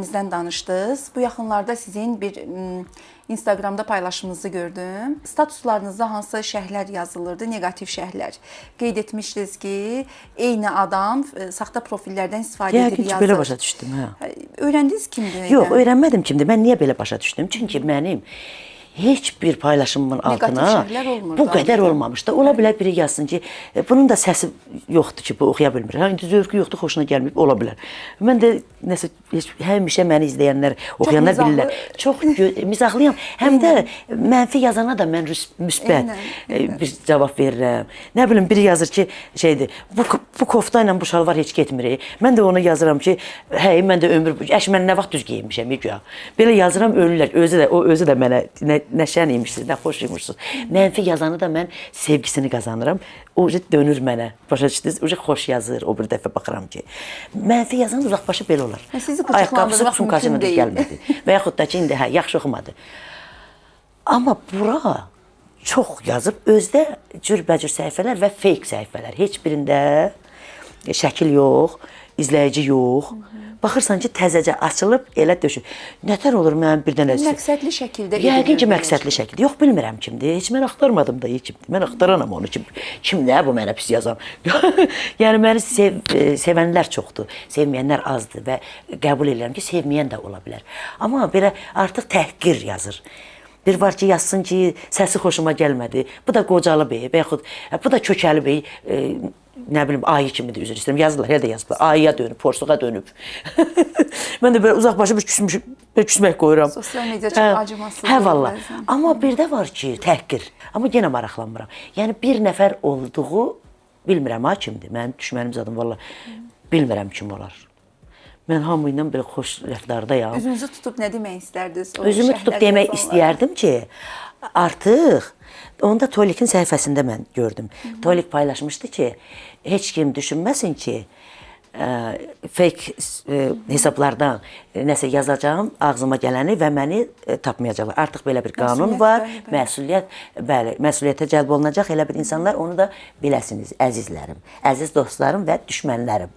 Sizden danışdınız. Bu yaxınlarda sizin bir Instagramda paylaşımınızı gördüm. Statuslarınızda hansı şərhlər yazılırdı, negativ şərhlər. Qeyd etmişdiniz ki, eyni adam saxta profillərdən istifadə edir, yazır. Yəqin ki, belə başa düşdüm. Hə. Öyrəndiniz kimdir? Yox, öyrənmədim kimdir. Mən niyə belə başa düşdüm? Çünki mənim heç bir paylaşımımın altına bu qədər olmamışdı. Ola bilər biri yazsın ki, bunun da səsi yoxdur ki, bu oxuya bilmir. İndi zövqü yoxdur, xoşuna gəlməyib, ola bilər. Mən də nəsə həmişə məni izləyənlər, oxuyanlar bilirlər. Çox mizahlıyam. Həm də mənfi yazana da mən müsbət bir cavab verirəm. Nə bilim, biri yazır ki, şeydir, bu kofta ilə bu şalvar heç getmir. Mən də onu yazıram ki, hey, mən də ömür, mən nə vaxt düz geyinmişəm, güya. Belə yazıram, ölürlər. O özü də mənə nə şən imişsiniz, nə xoş imişsiniz. Mənfi yazanı da mən sevgisini qazanıram. O dönür mənə. Başa düşdünüz? O xoş yazır. O bir dəfə baxıram ki, mənfi yazan uzaqbaşı belə olar. Sizi qıcıqlandırmaq mümkün deyil. Gəlmədi. Və yaxud da ki, indi yaxşı oxumadı. Amma bura çox yazıb, özdə cürbəcür səhifələr və fake səhifələr. Heç birində şəkil yox, izləyici yox. Baxırsan ki, təzəcə açılıb, elə döşür. Nətər olur mənim bir dənə... Məqsədli şəkildə... Yəqin ki, məqsədli şəkildə. Yox, bilmirəm kimdir. Heç mən axtarmadım da kimdir. Mən axtaranam onu. Kimdir bu mənə pis yazan? Yəni, məni sevənlər çoxdur. Sevməyənlər azdır və qəbul edirəm ki, sevməyən də ola bilər. Amma belə artıq təhqir yazır. Bir var ki, yazsın ki, səsi xoşuma gəlmədi. Bu da qocalı bey, və yaxud bu da kökəli bey, nə bilim, ayı kimidir, üzr istəyirəm. Yazırlar, elə də yazırlar. Ayıya dönüb, porsuğa dönüb. Mən də belə uzaqbaşı bir küsmək qoyuram. Sosial media çox acımasız. Hə, valla. Amma bir də var ki, təhqir. Amma yenə maraqlanmıram. Yəni, bir nəfər olduğu bilmirəm, ha, kimdir. Mənim düşmənim zadım, valla, bilmirəm kim olar. Mən hamı ilə belə xoş rəftardayam. Özünüzü tutub nə demək istərdiniz? Özümü tutub demək istəyərdim ki, artıq onda Tolik'in səhifəsində mən gördüm. Tolik paylaşmışdı ki, heç kim düşünməsin ki, fake hesablardan nəsə yazacağım, ağzıma gələni və məni tapmayacaqlar. Artıq belə bir qanun var, məsuliyyətə cəlb olunacaq elə bir insanlar, onu da biləsiniz, əzizlərim, əziz dostlarım və düşmənlərim.